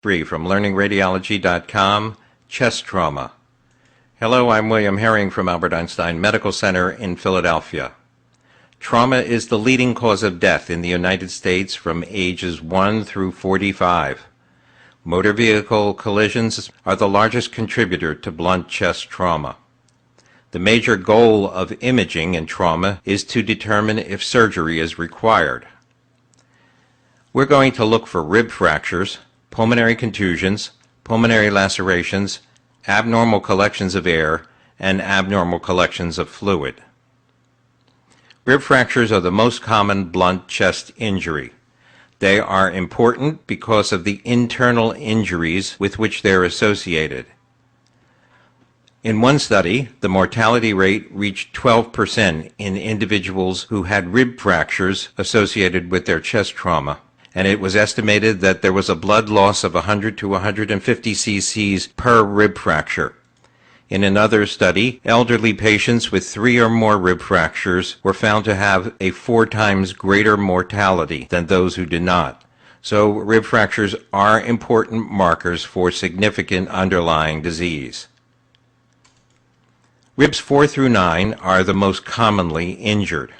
From LearningRadiology.com, Chest Trauma. Hello, I'm William Herring from Albert Einstein Medical Center in Philadelphia. Trauma is the leading cause of death in the United States from ages 1 through 45. Motor vehicle collisions are the largest contributor to blunt chest trauma. The major goal of imaging in trauma is to determine if surgery is required. We're going to look for rib fractures, pulmonary contusions, pulmonary lacerations, abnormal collections of air, and abnormal collections of fluid. Rib fractures are the most common blunt chest injury. They are important because of the internal injuries with which they are associated. In one study, the mortality rate reached 12% in individuals who had rib fractures associated with their chest trauma, and it was estimated that there was a blood loss of 100 to 150 cc's per rib fracture. In another study, elderly patients with 3 or more rib fractures were found to have a 4 times greater mortality than those who did not. So rib fractures are important markers for significant underlying disease. Ribs 4 through 9 are the most commonly injured.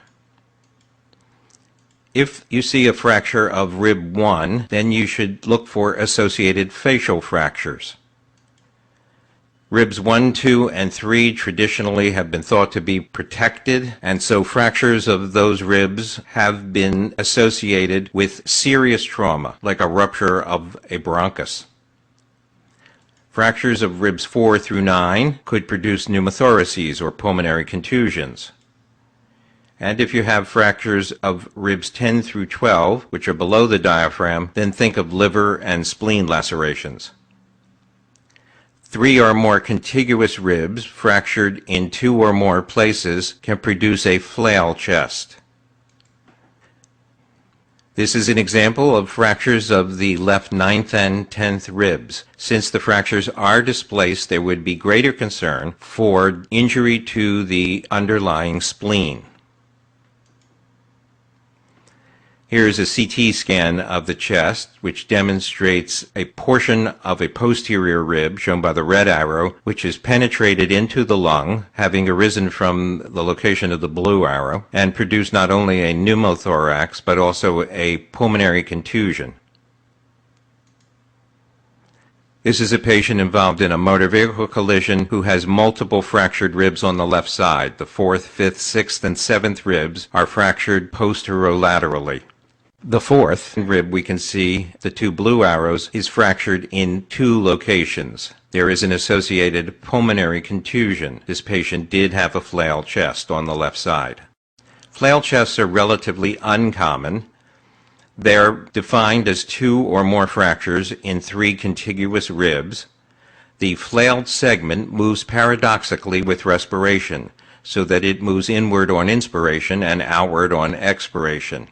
If you see a fracture of rib 1, then you should look for associated facial fractures. Ribs 1, 2, and 3 traditionally have been thought to be protected, and so fractures of those ribs have been associated with serious trauma, like a rupture of a bronchus. Fractures of ribs 4 through 9 could produce pneumothoraces or pulmonary contusions. And if you have fractures of ribs 10 through 12, which are below the diaphragm, then think of liver and spleen lacerations. 3 or more contiguous ribs fractured in 2 or more places can produce a flail chest. This is an example of fractures of the left 9th and 10th ribs. Since the fractures are displaced, there would be greater concern for injury to the underlying spleen. Here is a CT scan of the chest, which demonstrates a portion of a posterior rib, shown by the red arrow, which is penetrated into the lung, having arisen from the location of the blue arrow, and produced not only a pneumothorax, but also a pulmonary contusion. This is a patient involved in a motor vehicle collision who has multiple fractured ribs on the left side. The 4th, 5th, 6th, and 7th ribs are fractured posterolaterally. The 4th rib, we can see the 2 blue arrows, is fractured in 2 locations. There is an associated pulmonary contusion. This patient did have a flail chest on the left side. Flail chests are relatively uncommon. They're defined as 2 or more fractures in 3 contiguous ribs. The flailed segment moves paradoxically with respiration, so that it moves inward on inspiration and outward on expiration.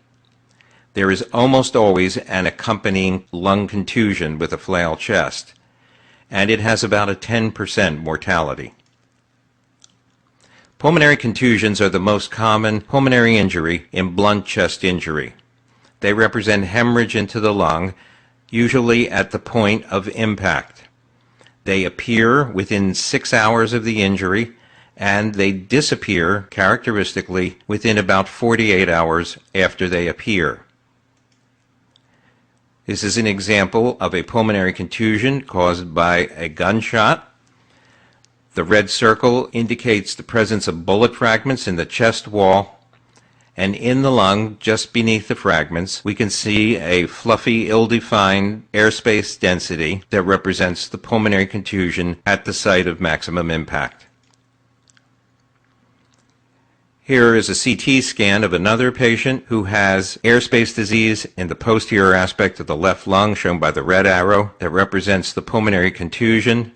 There is almost always an accompanying lung contusion with a flail chest, and it has about a 10% mortality. Pulmonary contusions are the most common pulmonary injury in blunt chest injury. They represent hemorrhage into the lung, usually at the point of impact. They appear within 6 hours of the injury, and they disappear characteristically within about 48 hours after they appear. This is an example of a pulmonary contusion caused by a gunshot. The red circle indicates the presence of bullet fragments in the chest wall, and in the lung, just beneath the fragments, we can see a fluffy, ill-defined airspace density that represents the pulmonary contusion at the site of maximum impact. Here is a CT scan of another patient who has airspace disease in the posterior aspect of the left lung, shown by the red arrow, that represents the pulmonary contusion.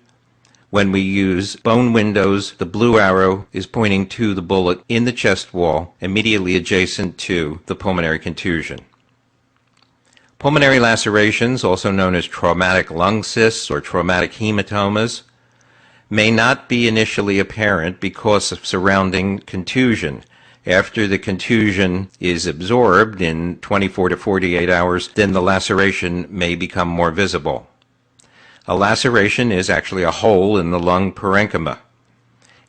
When we use bone windows, the blue arrow is pointing to the bullet in the chest wall immediately adjacent to the pulmonary contusion. Pulmonary lacerations, also known as traumatic lung cysts or traumatic hematomas, may not be initially apparent because of surrounding contusion. After the contusion is absorbed in 24 to 48 hours, then the laceration may become more visible. A laceration is actually a hole in the lung parenchyma.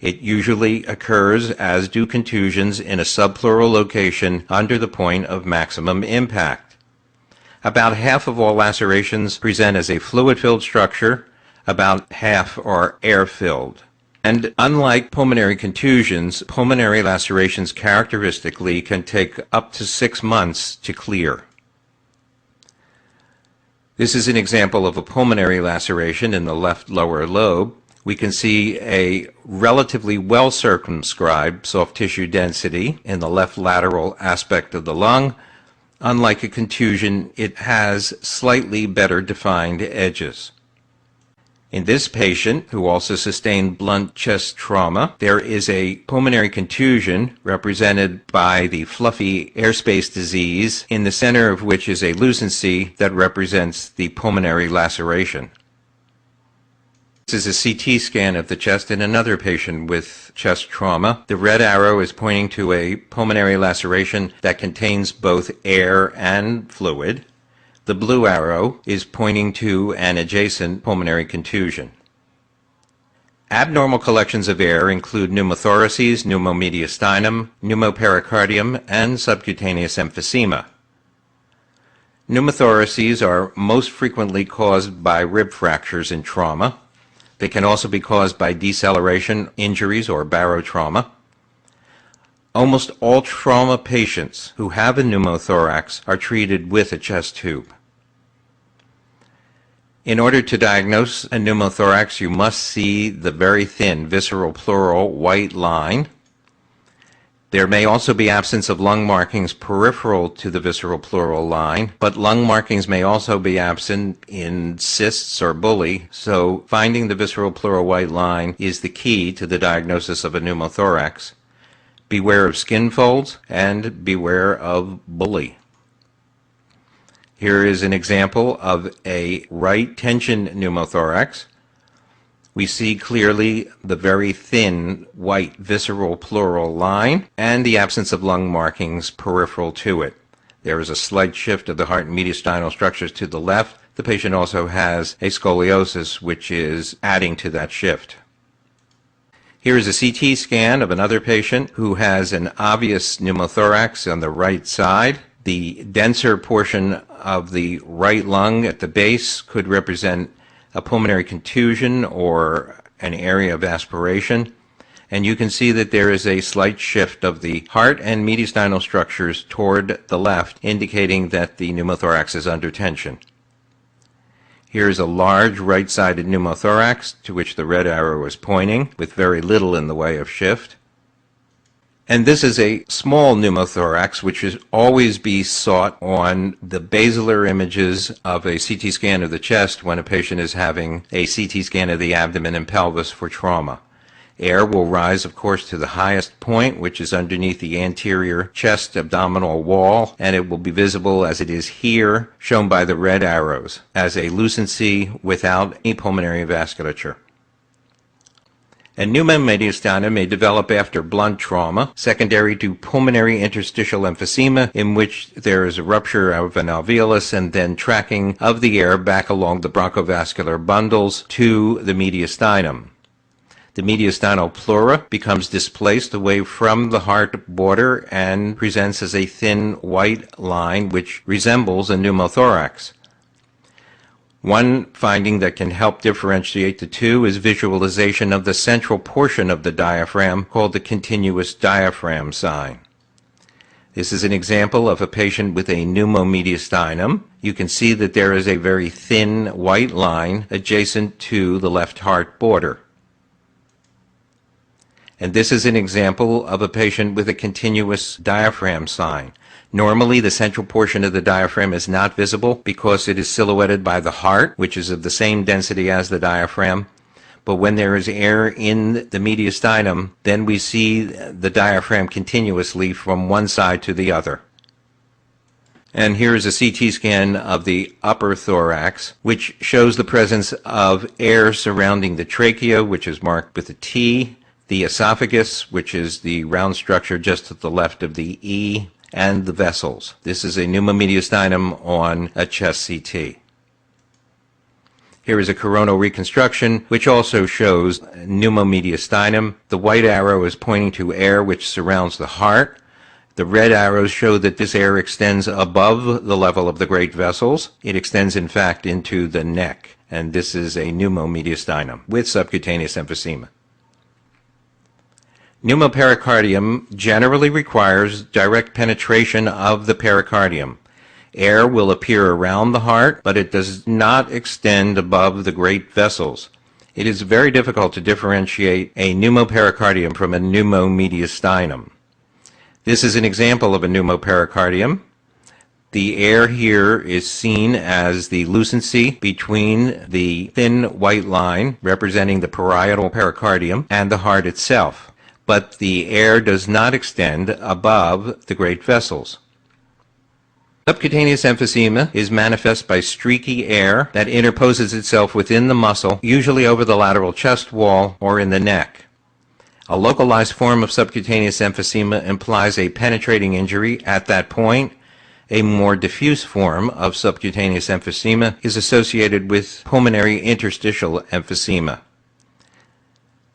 It usually occurs, as do contusions, in a subpleural location under the point of maximum impact. About half of all lacerations present as a fluid-filled structure, about half are air-filled. And unlike pulmonary contusions, pulmonary lacerations characteristically can take up to 6 months to clear. This is an example of a pulmonary laceration in the left lower lobe. We can see a relatively well-circumscribed soft tissue density in the left lateral aspect of the lung. Unlike a contusion, it has slightly better defined edges. In this patient, who also sustained blunt chest trauma, there is a pulmonary contusion represented by the fluffy airspace disease, in the center of which is a lucency that represents the pulmonary laceration. This is a CT scan of the chest in another patient with chest trauma. The red arrow is pointing to a pulmonary laceration that contains both air and fluid. The blue arrow is pointing to an adjacent pulmonary contusion. Abnormal collections of air include pneumothoraces, pneumomediastinum, pneumopericardium, and subcutaneous emphysema. Pneumothoraces are most frequently caused by rib fractures in trauma. They can also be caused by deceleration injuries or barotrauma. Almost all trauma patients who have a pneumothorax are treated with a chest tube. In order to diagnose a pneumothorax, you must see the very thin visceral pleural white line. There may also be absence of lung markings peripheral to the visceral pleural line, but lung markings may also be absent in cysts or bullae, so finding the visceral pleural white line is the key to the diagnosis of a pneumothorax. Beware of skin folds and beware of bullae. Here is an example of a right tension pneumothorax. We see clearly the very thin white visceral pleural line and the absence of lung markings peripheral to it. There is a slight shift of the heart and mediastinal structures to the left. The patient also has a scoliosis, which is adding to that shift. Here is a CT scan of another patient who has an obvious pneumothorax on the right side. The denser portion of the right lung at the base could represent a pulmonary contusion or an area of aspiration, and you can see that there is a slight shift of the heart and mediastinal structures toward the left, indicating that the pneumothorax is under tension. Here is a large right-sided pneumothorax to which the red arrow is pointing, with very little in the way of shift. And this is a small pneumothorax, which should always be sought on the basilar images of a CT scan of the chest when a patient is having a CT scan of the abdomen and pelvis for trauma. Air will rise, of course, to the highest point, which is underneath the anterior chest abdominal wall, and it will be visible as it is here, shown by the red arrows, as a lucency without any pulmonary vasculature. And pneumomediastinum may develop after blunt trauma, secondary to pulmonary interstitial emphysema, in which there is a rupture of an alveolus and then tracking of the air back along the bronchovascular bundles to the mediastinum. The mediastinal pleura becomes displaced away from the heart border and presents as a thin white line which resembles a pneumothorax. One finding that can help differentiate the two is visualization of the central portion of the diaphragm, called the continuous diaphragm sign. This is an example of a patient with a pneumomediastinum. You can see that there is a very thin white line adjacent to the left heart border. And this is an example of a patient with a continuous diaphragm sign. Normally, the central portion of the diaphragm is not visible because it is silhouetted by the heart, which is of the same density as the diaphragm. But when there is air in the mediastinum, then we see the diaphragm continuously from one side to the other. And here is a CT scan of the upper thorax, which shows the presence of air surrounding the trachea, which is marked with a T, the esophagus, which is the round structure just to the left of the E, and the vessels. This is a pneumomediastinum on a chest CT. Here is a coronal reconstruction, which also shows pneumomediastinum. The white arrow is pointing to air which surrounds the heart. The red arrows show that this air extends above the level of the great vessels. It extends, in fact, into the neck, and this is a pneumomediastinum with subcutaneous emphysema. Pneumopericardium generally requires direct penetration of the pericardium. Air will appear around the heart, but it does not extend above the great vessels. It is very difficult to differentiate a pneumopericardium from a pneumomediastinum. This is an example of a pneumopericardium. The air here is seen as the lucency between the thin white line representing the parietal pericardium and the heart itself, but the air does not extend above the great vessels. Subcutaneous emphysema is manifest by streaky air that interposes itself within the muscle, usually over the lateral chest wall or in the neck. A localized form of subcutaneous emphysema implies a penetrating injury at that point. A more diffuse form of subcutaneous emphysema is associated with pulmonary interstitial emphysema.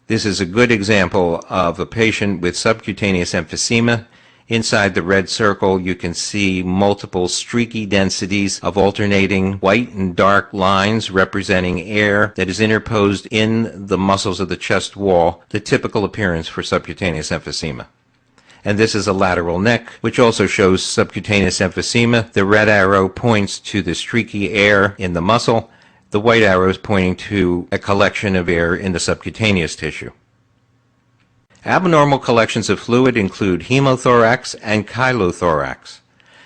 This is a good example of a patient with subcutaneous emphysema. Inside the red circle, you can see multiple streaky densities of alternating white and dark lines representing air that is interposed in the muscles of the chest wall, the typical appearance for subcutaneous emphysema. And this is a lateral neck, which also shows subcutaneous emphysema. The red arrow points to the streaky air in the muscle. The white arrow is pointing to a collection of air in the subcutaneous tissue. Abnormal collections of fluid include hemothorax and chylothorax.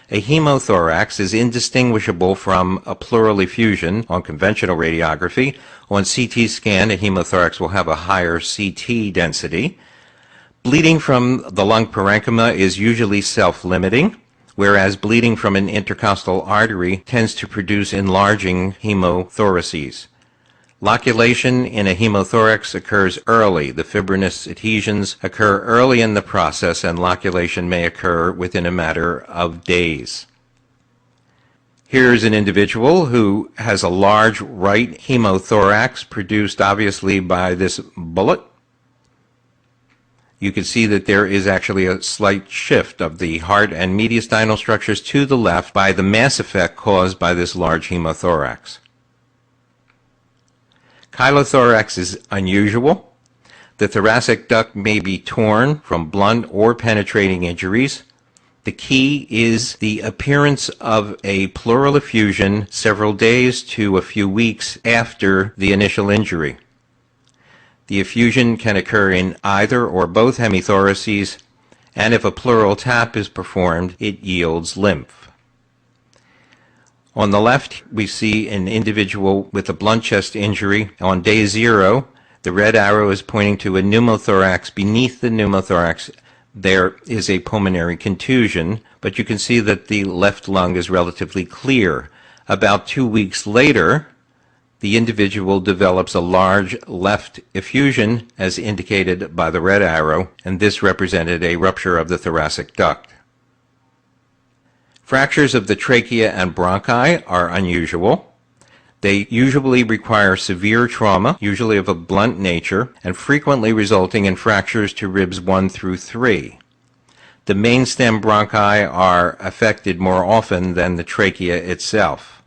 A hemothorax is indistinguishable from a pleural effusion on conventional radiography. On CT scan, a hemothorax will have a higher CT density. Bleeding from the lung parenchyma is usually self-limiting, whereas bleeding from an intercostal artery tends to produce enlarging hemothoraces. Loculation in a hemothorax occurs early. The fibrinous adhesions occur early in the process, and loculation may occur within a matter of days. Here's an individual who has a large right hemothorax produced obviously by this bullet. You can see that there is actually a slight shift of the heart and mediastinal structures to the left by the mass effect caused by this large hemothorax. Chylothorax is unusual. The thoracic duct may be torn from blunt or penetrating injuries. The key is the appearance of a pleural effusion several days to a few weeks after the initial injury. The effusion can occur in either or both hemithoraces, and if a pleural tap is performed, it yields lymph. On the left, we see an individual with a blunt chest injury. On day 0, the red arrow is pointing to a pneumothorax. Beneath the pneumothorax, there is a pulmonary contusion, but you can see that the left lung is relatively clear. About 2 weeks later, the individual develops a large left effusion, as indicated by the red arrow, and this represented a rupture of the thoracic duct. Fractures of the trachea and bronchi are unusual. They usually require severe trauma, usually of a blunt nature, and frequently resulting in fractures to ribs 1 through 3. The main stem bronchi are affected more often than the trachea itself.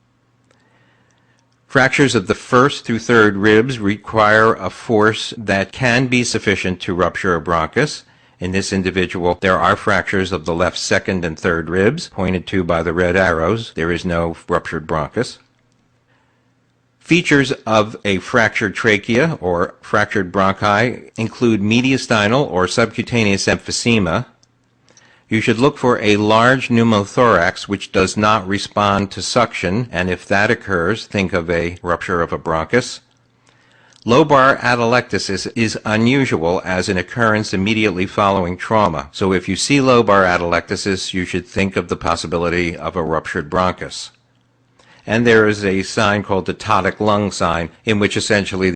Fractures of the 1st through 3rd ribs require a force that can be sufficient to rupture a bronchus. In this individual, there are fractures of the left 2nd and 3rd ribs, pointed to by the red arrows. There is no ruptured bronchus. Features of a fractured trachea or fractured bronchi include mediastinal or subcutaneous emphysema. You should look for a large pneumothorax which does not respond to suction, and if that occurs, think of a rupture of a bronchus. Lobar atelectasis is unusual as an occurrence immediately following trauma, so if you see lobar atelectasis, you should think of the possibility of a ruptured bronchus. And there is a sign called the ptotic lung sign, in which essentially